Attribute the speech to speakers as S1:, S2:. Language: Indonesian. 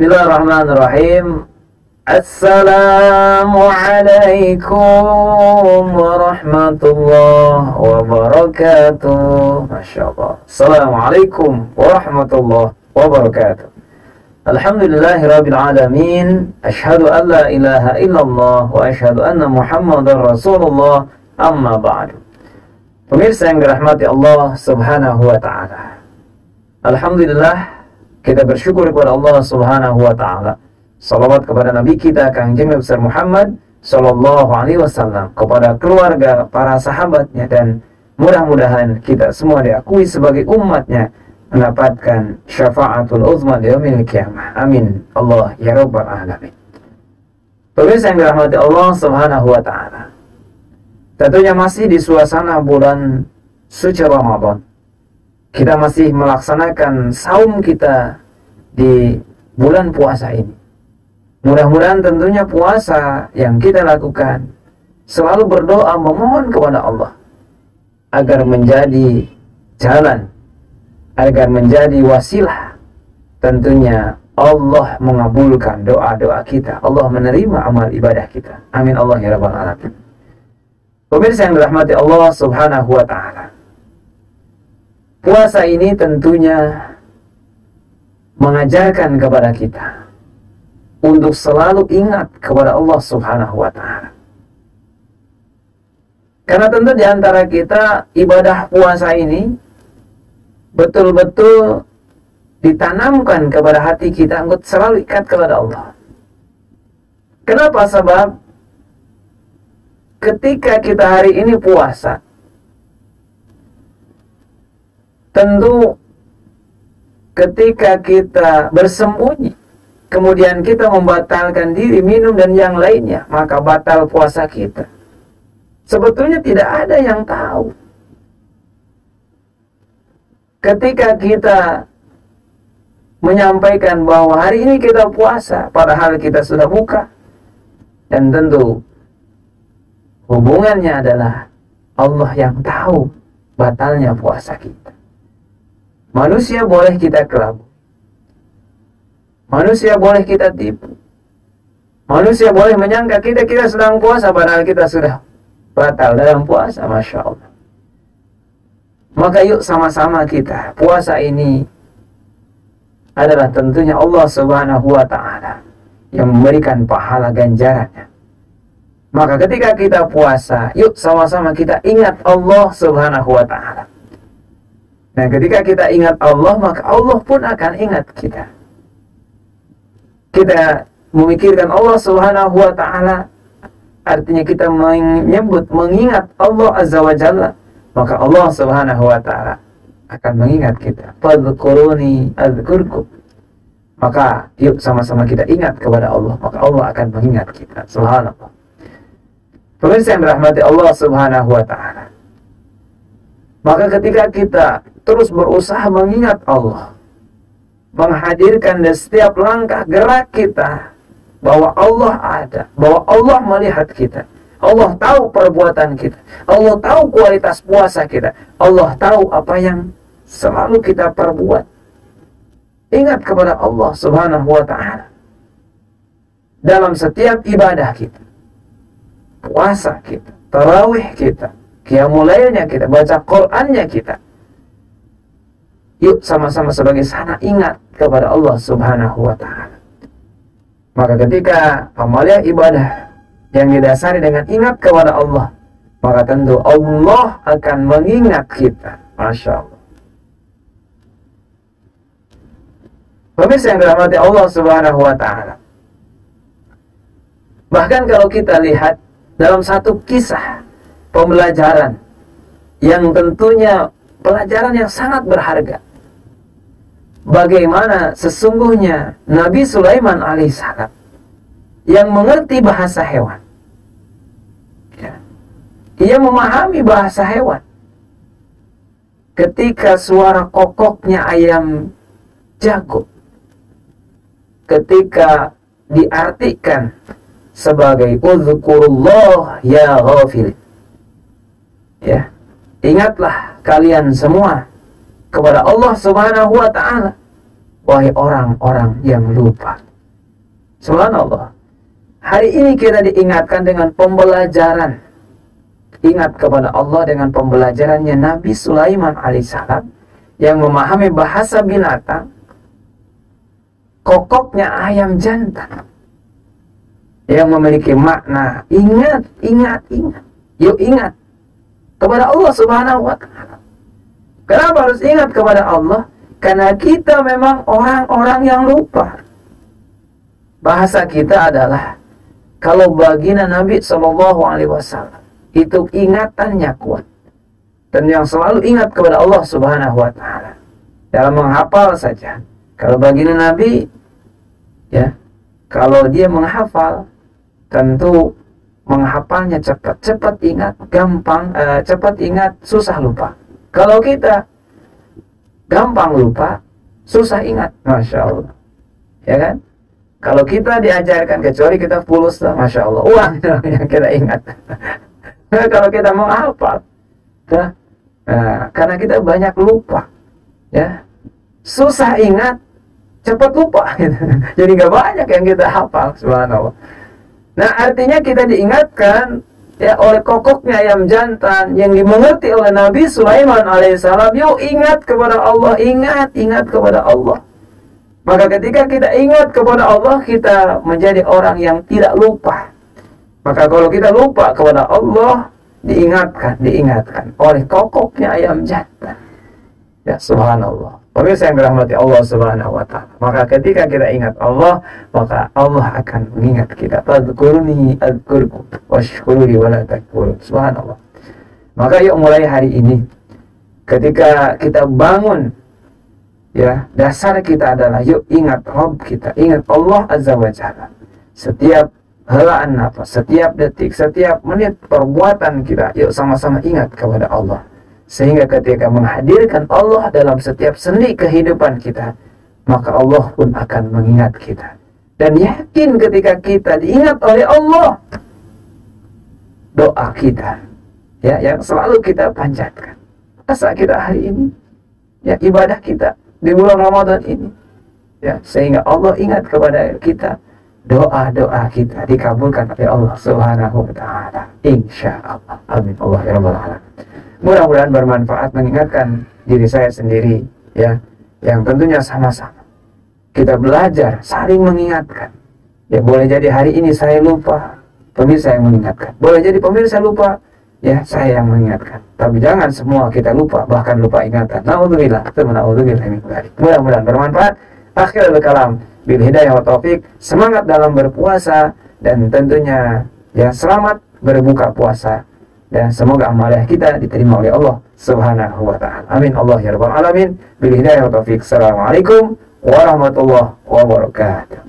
S1: Bismillahirrahmanirrahim. Assalamualaikum warahmatullahi wabarakatuh. Masya Allah. Assalamualaikum warahmatullahi wabarakatuh. Alhamdulillahirabbil alamin. Asyhadu an la ilaha illallah wa asyhadu anna Muhammadar Rasulullah. Amma ba'du. Pemirsa yang dirahmati Allah Subhanahu wa taala. Alhamdulillah, kita bersyukur kepada Allah Subhanahu wa taala. Salawat kepada Nabi kita Kang Jami Besar Muhammad sallallahu alaihi wasallam, kepada keluarga, para sahabatnya, dan mudah-mudahan kita semua diakui sebagai umatnya mendapatkan syafaatul uzma di yaumil qiyamah. Amin. Allah ya rabbal alamin. Pemirsa yang dirahmati Allah Subhanahu wa taala. Tentunya masih di suasana bulan suci Ramadan. Kita masih melaksanakan saum kita di bulan puasa ini. Mudah-mudahan tentunya puasa yang kita lakukan selalu berdoa memohon kepada Allah agar menjadi jalan, agar menjadi wasilah. Tentunya Allah mengabulkan doa-doa kita, Allah menerima amal ibadah kita. Amin Allah ya rabbal alamin. Pemirsa yang dirahmati Allah Subhanahu wa taala. Puasa ini tentunya mengajarkan kepada kita untuk selalu ingat kepada Allah Subhanahu wa taala. Karena tentu di antara kita ibadah puasa ini betul-betul ditanamkan kepada hati kita untuk selalu ikat kepada Allah. Kenapa? Sebab ketika kita hari ini puasa, tentu ketika kita bersembunyi, kemudian kita membatalkan diri, minum dan yang lainnya, maka batal puasa kita. Sebetulnya tidak ada yang tahu. Ketika kita menyampaikan bahwa hari ini kita puasa, padahal kita sudah buka, dan tentu hubungannya adalah Allah yang tahu batalnya puasa kita. Manusia boleh kita kelabui, manusia boleh kita tipu, manusia boleh menyangka kita sedang puasa padahal kita sudah batal dalam puasa. Masya Allah. Maka yuk sama-sama kita, puasa ini adalah tentunya Allah Subhanahu wa taala yang memberikan pahala ganjarannya. Maka ketika kita puasa, yuk sama-sama kita ingat Allah Subhanahu wa taala. Nah, ketika kita ingat Allah, maka Allah pun akan ingat kita. Kita memikirkan Allah Subhanahu wa ta'ala, artinya kita mengingat Allah Azza wa Jalla, maka Allah Subhanahu wa ta'ala akan mengingat kita. Fadhkuruni adzkurkum. Maka yuk sama-sama kita ingat kepada Allah, maka Allah akan mengingat kita. Subhanallah. Pemirsa yang dirahmati Allah Subhanahu wa ta'ala. Maka ketika kita terus berusaha mengingat Allah, menghadirkan di setiap langkah gerak kita bahwa Allah ada, bahwa Allah melihat kita, Allah tahu perbuatan kita, Allah tahu kualitas puasa kita, Allah tahu apa yang selalu kita perbuat. Ingat kepada Allah Subhanahu wa ta'ala dalam setiap ibadah kita, puasa kita, tarawih kita, qiyamul lailnya kita, baca Qur'annya kita. Yuk sama-sama sebagai sana ingat kepada Allah Subhanahu wa ta'ala. Maka ketika amalia ibadah yang didasari dengan ingat kepada Allah, maka tentu Allah akan mengingat kita. Masya Allah. Pemirsa yang dirahmati Allah Subhanahu wa ta'ala. Bahkan kalau kita lihat dalam satu kisah pembelajaran yang tentunya pelajaran yang sangat berharga, bagaimana sesungguhnya Nabi Sulaiman alaihissalam yang mengerti bahasa hewan, ya, ia memahami bahasa hewan. Ketika suara kokoknya ayam jago, ketika diartikan sebagai uzkurullah ya ghafil, ya, ingatlah kalian semua kepada Allah Subhanahu wa ta'ala, wahai orang-orang yang lupa. Subhanallah. Hari ini kita diingatkan dengan pembelajaran. Ingat kepada Allah dengan pembelajarannya Nabi Sulaiman alaihissalam yang memahami bahasa binatang, kokoknya ayam jantan yang memiliki makna. Ingat. Yuk ingat kepada Allah Subhanahu wa Ta'ala. Kenapa harus ingat kepada Allah? Karena kita memang orang-orang yang lupa. Bahasa kita adalah, kalau baginda Nabi SAW itu ingatannya kuat dan yang selalu ingat kepada Allah Subhanahu wa Ta'ala dalam menghafal saja. Kalau baginda Nabi, ya, kalau dia menghafal, tentu menghafalnya cepat ingat, gampang, cepat ingat, susah lupa. Kalau kita gampang lupa, susah ingat, masya Allah, ya kan? Kalau kita diajarkan, kecuali kita fulus, masya Allah, uang yang kita ingat. Kalau kita mau hafal, ya, karena kita banyak lupa, ya, susah ingat, cepat lupa, gitu. Jadi gak banyak yang kita hafal, subhanallah. Nah, artinya kita diingatkan, ya, oleh kokoknya ayam jantan yang dimengerti oleh Nabi Sulaiman alaihissalam. Yuk ingat kepada Allah, ingat kepada Allah. Maka ketika kita ingat kepada Allah, kita menjadi orang yang tidak lupa. Maka kalau kita lupa kepada Allah, diingatkan oleh kokoknya ayam jantan. Ya, subhanallah. Pemirsa yang dirahmati Allah Subhanahu wa Ta'ala. Maka ketika kita ingat Allah, maka Allah akan mengingat kita. Fadhkuruni adzkurkum washkuruni wala takfurun. Subhanallah. Maka yuk mulai hari ini, ketika kita bangun, ya, dasar kita adalah yuk ingat Rabb kita, ingat Allah Azza wa Jalla. Setiap helaan nafas, setiap detik, setiap menit perbuatan kita, yuk sama-sama ingat kepada Allah. Sehingga ketika menghadirkan Allah dalam setiap sendi kehidupan kita, maka Allah pun akan mengingat kita. Dan yakin ketika kita diingat oleh Allah, doa kita, ya, yang selalu kita panjatkan, masa kita hari ini, ya, ibadah kita di bulan Ramadan ini, ya, sehingga Allah ingat kepada kita, doa-doa kita dikabulkan oleh Allah Subhanahu wa Ta'ala, insyaallah. Amin. Allah ya rabbal alamin. Mudah-mudahan bermanfaat, mengingatkan diri saya sendiri, ya, yang tentunya sama-sama kita belajar saling mengingatkan. Ya, boleh jadi hari ini saya lupa, pemirsa yang mengingatkan. Boleh jadi pemirsa lupa, ya, saya yang mengingatkan. Tapi jangan semua kita lupa, bahkan lupa ingatan. Na'udzubillah, mudah-mudahan bermanfaat. Akhirul kalam, bil hidayah wa taufik. Semangat dalam berpuasa dan tentunya, ya, selamat berbuka puasa. Dan semoga amalan kita diterima oleh Allah Subhanahu wa Ta'ala. Amin. Allah ya rabbal alamin. Bil hidayah wa taufik. Assalamualaikum warahmatullahi wabarakatuh.